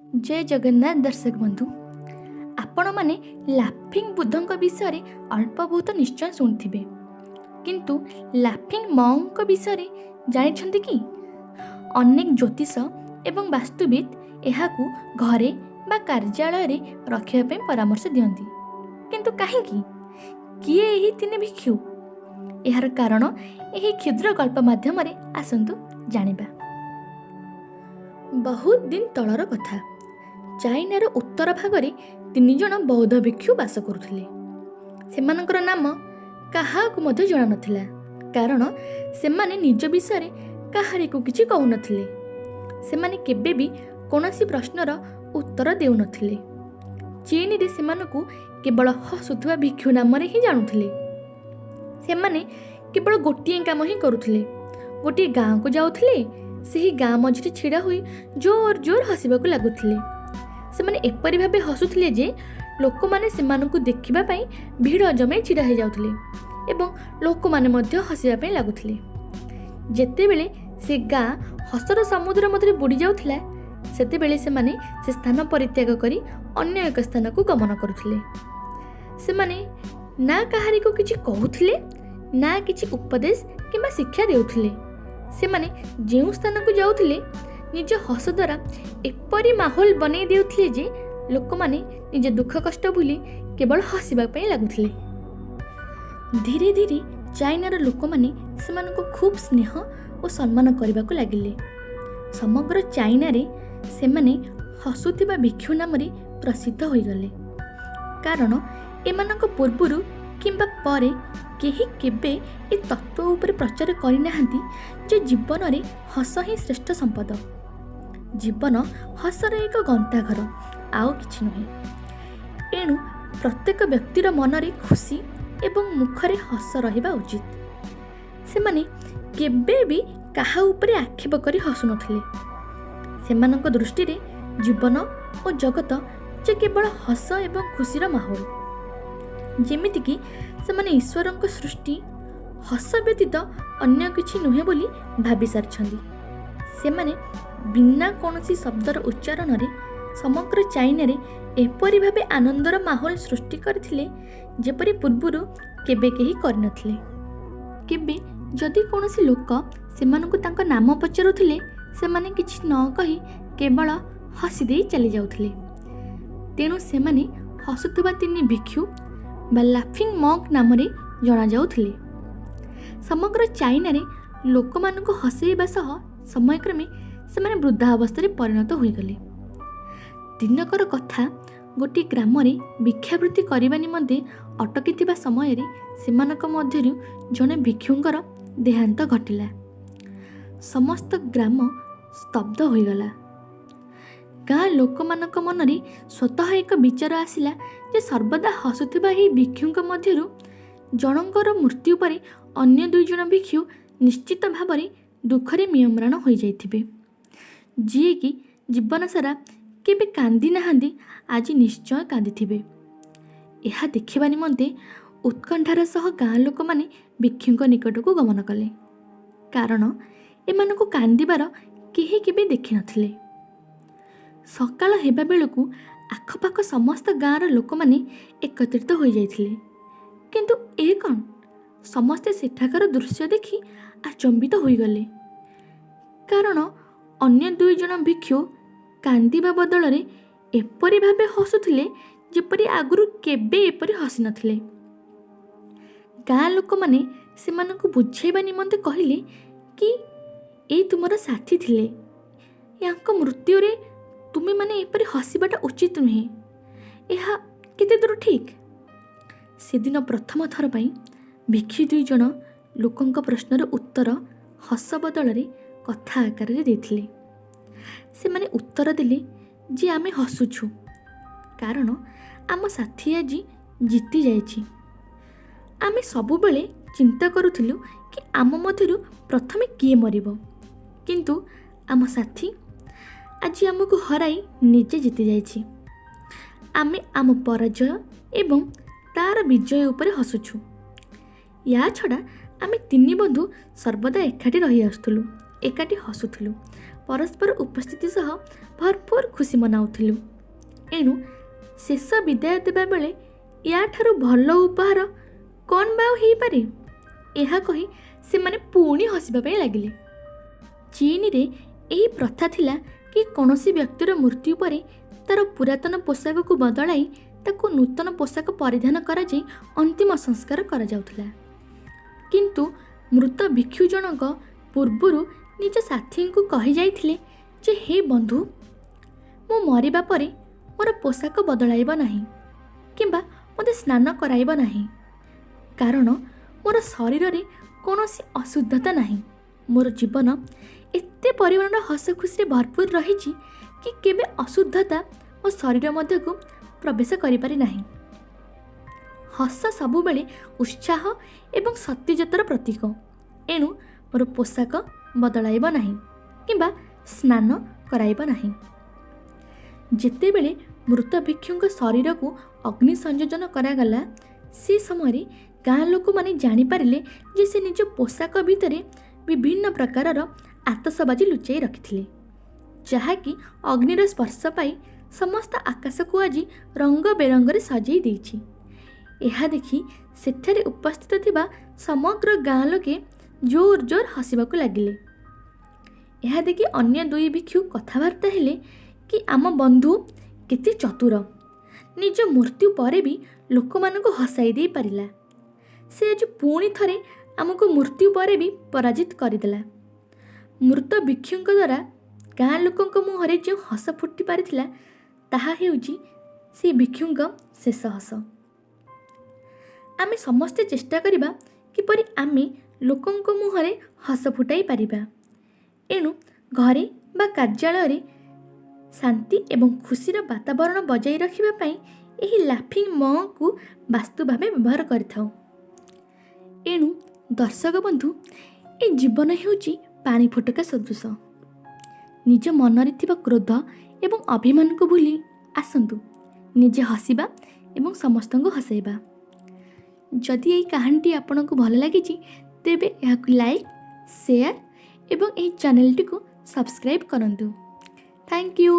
जय जगन्नाथ दर्शक बंधु, आपण माने लाफिंग बुद्धंक विषय अल्प बहुत निश्चय शुणुथिबे, किंतु लाफिंग मॉन्क विषय जानिछन्ति कि अनेक ज्योतिष एवं वास्तुविद एहाकू घरे बा कार्यालय रे रखिया पे परामर्श दियंती, किंतु काहेकि किए एही तिने भिक्षु? एहार कारण एही क्षुद्र गल्प माध्यम रे आसंतु जानिबा। बहुत दिन तलर कथा, चाइनार उत्तर भागरे 3 जण बौद्ध भिक्षु बास करुथिले। सेमानकर नाम काहाकू मध्य जणा नथिला, कारण सेमाने निज विषय काहारिकू किछि कहू नथिले। सेमाने केबे भी कोनोसी प्रश्नर उत्तर देउ नथिले। चीन रे सेमानकू केवल हसुथुवा भिक्षु नाम रे ही जानुथिले। सेमाने केवल गोटिए काम ही करुथिले। गोटिए गाँ को जाउथिले, ସେହି ଗାଁ ମଝିରେ ଛିଡ଼ା ହୋଇ ଜୋର ଜୋର ହସିବାକୁ ଲାଗୁଥିଲେ। ସେମାନେ ଏପରି ଭାବେ ହସୁଥିଲେ ଯେ ଲୋକମାନେ ସେମାନଙ୍କୁ ଦେଖିବା ପାଇଁ ଭିଡ଼ ଜମାଇ ଛିଡ଼ା ହୋଇଯାଉଥିଲେ ଏବଂ ଲୋକମାନେ ମଧ୍ୟ ହସିବା ପାଇଁ ଲାଗୁଥିଲେ। ଯେତେବେଳେ ସେ ଗାଁ ହସର ସମୁଦ୍ର ମଧ୍ୟରେ ବୁଡ଼ି ଯାଉଥିଲା, ସେତେବେଳେ ସେମାନେ ସେ ସ୍ଥାନ ପରିତ୍ୟାଗ କରି ଅନ୍ୟ ଏକ ସ୍ଥାନକୁ ଗମନ କରୁଥିଲେ। ସେମାନେ ନା କାହାରିକୁ କିଛି କହୁଥିଲେ, ନା କିଛି ଉପଦେଶ କିମ୍ବା ଶିକ୍ଷା ଦେଉଥିଲେ। सेमाने जेउ स्थान को जाउथिले निज हस द्वारा एपरी माहौल बनै देउथिले जे लोक माने निज दुख कष्ट भूली केवल हसिबा पई लागुथिले। धीरे धीरे चाइनार लोक माने सेमानको खूब स्नेह और सम्मान करबा को लागिले। समग्र चाइना रे सेमाने हसुथिबा भिक्षु नाम रे प्रसिद्ध होई गले, कारण एमानक पूर्वरु किंबा परे केही केबे ए तत्व उपर प्रचार करि नाहंती जे जीवन रे हस ही श्रेष्ठ संपद। जीवन हसर एक गंताघर, आउ किछि नुहे। एणु प्रत्येक व्यक्तिर मन रे खुशी एवं मुखरे हस रहिबा उचित। सेमाने केबे भी काहा उपरे आक्षेप करि हसु नथिले। सेमानक दृष्टि रे जीवन और जगत जे केवल हस एवं खुशीर माहौल। जेमिति कि सेमाने ईश्वरଙ୍କ सृष्टि हस व्यतीत अन्य किछि नुहे बोली भाबी सारछन्ती। सेमाने बिना कोनोसी शब्दर उच्चारण रे समग्र चाइना रे एपरि भाबे आनंदर माहौल सृष्टि करथिले जेपरि पूर्वरु केबे केही करनथिले। केबे जदि कोनोसी लोक सेमानकु तांका नाम पचारुथिले, सेमाने किछि न कहि केवल हसी देई चली जाउथिले। तेणु सेमाने हसुथुबा 3 भिक्षु बा लाफिंग मॉन्क नाम रे जणा जाउथिले। समग्र चाइना रे लोकमानंको हसेଇବା सह समयक्रमे सेमाने वृद्धावस्था रे परिणत होई गले। दिनकर कथा, गोटी ग्राम रे भिक्षावृत्ति करिबा निमंते अटकीथिबा समय रे सेमानक मध्यरु जणे भिक्षुंकर देहांत घटिला। समस्त ग्राम स्तब्ध होई गला। गाँ लोकमानक मनरे स्वतः एक विचार आसिला जे सर्वदा हसुथिबा ही भिक्षुंक मध्यरु जनकर मृत्यु परे अन्य 2 जण भिक्षु निश्चित भावरे दुखरे मियम्राण होई जाइथिबे। जी कि जीवन सारा केबे कांदी नाहांदी, आज निश्चय कांदिथिबे। एहा देखिबा निमंते उत्कंठार सह गाँ लोक माने भिक्षुंक निकटକୁ गमन कले, कारण एमानकु कांदिबार केही केबे देखि नथिले। सकाळ हेबा बेलकु आखपाख समस्त गाँर लोक माने एकत्रित हो जाइथिले, किंतु ए कौन? समस्ते सेठाकार दृश्य देखि आचंबित होई गले, कारण अन्य 2 जण भिक्षु कांदिबा बदल रे एपरि भाबे हसुथिले जेपरि आगुरु केबे एपरि हसी नथिले। गाँ लोक माने सेमानकु बुझाइबा निमंते कहिले कि ए तुमर साथी थिले, यांक मृत्यु रे तुमे माने एपरि हसीबाटा उचित नुहे। एहा केते दूर ठीक? से दिन प्रथम थर पई भिक्षु 2 जण लोकंक प्रश्नर उत्तर हस बदल रे कथा आकार रे देथिले। से माने उत्तर देले जे आमे हसुछु कारण आम साथी आज जीति जाइछि। आमे सबु बेले चिंता करुथिलु कि आम मध्यरु प्रथमे किए मरिबो, किंतु आम साथी आज आमको हराई निजे जीति जाइछि। आमे आम पराजय एवं तार विजय उपरे हसुछु। या छड़ा आमे 3 बंधु सर्वदा एकाठी रही आसुथुलु, एकाठी हसुथुलु, परस्पर उपस्थिति सह भरपूर खुशी मनाउथिलु। एणु शेष विदाय देबा बेले याठारु भल उपहार कौन बा हेई पारे एहा कही से माने पुणी हसिबा पई लागिले। चीन रे एही प्रथा थिला कि कौनसी व्यक्तिर मृत्यु परे तार पुरातन पोशाक को बदलाई ताकू नूतन पोशाक परिधान करा जाई अंतिम संस्कार करा जाउथला। किंतु मृत भिक्षु जनक पूर्वरु निज साथी को कही जाइथिले जे हे बंधु मु मरिबा परे मोर पोशाक बदलाइब नाही किंबा मते स्नान कराइब नाही, कारण मोर शरीर रे कौनसी अशुद्धता नाही। मोर जीवन एते परिमाण हस खुशी भरपूर रही कि केबे अशुद्धता मो शरीर मध्य को प्रवेश करि पारि नाही। हस सबु बेले उत्साह एवं सत्यजतर प्रतीक। एणु मोर पोशाक बदलाइब नाही किंबा स्नान कराइब नाही। जेते बेले मृत भिक्षुक शरीर को अग्नि संयोजन करागला से समय गाँ लोक माने जानी पारिले जे से निज पोशाक भितरे विभिन्न प्रकारर आतसबाजी लुचाई रखिथिले, जहाँकि अग्निर स्पर्श पाई समस्त आकाश को आज रंग बेरंगरे सजाई देछि। यह देखि सेठारे उपस्थित थिबा समग्र गाँ लोके जोर जोर हसिबाकु लागिले। यह देखि अन्य दुई भिक्षु कथबार्ता हेले कि आम बंधु केते चतुर, निज मृत्यु परे भी लोक मानकु हसाई दे पारिला। से आज पुणी थरे आमको मृत्यु परे भी पराजित करदेला। मृत भिक्षुଙ୍କ द्वारा गाँ लोकଙ୍କ मुहरे जो हस फुटी पारिथिला ताहा हेउची से भिक्षुଙ୍କ शेष हस। आमे समस्ते चेष्टा करिबा किपरि आमे लोकଙ୍କ मुहरे हस फुटाई पारिबा। एणु घरे बा कार्यालय रे शांति एवं खुशीर वातावरण बजाई रखिबा पई एही लाफिंग म को वास्तु भावे व्यवहार करिथाउ। एणु दर्शक बंधु ए जीवन हेउची पानी फुटका सदृश। निज मनरे थिबा क्रोध एवं अभिमान को भूली आसंतु निजे हसिबा एवं समस्तଙ୍କୁ हसाइबा। जदि एही कहानीटी आपनकु भल लागिछि तेबे एहाकु लाइक शेयर एवं एही चैनलटी को सब्सक्राइब करंतु। Thank you.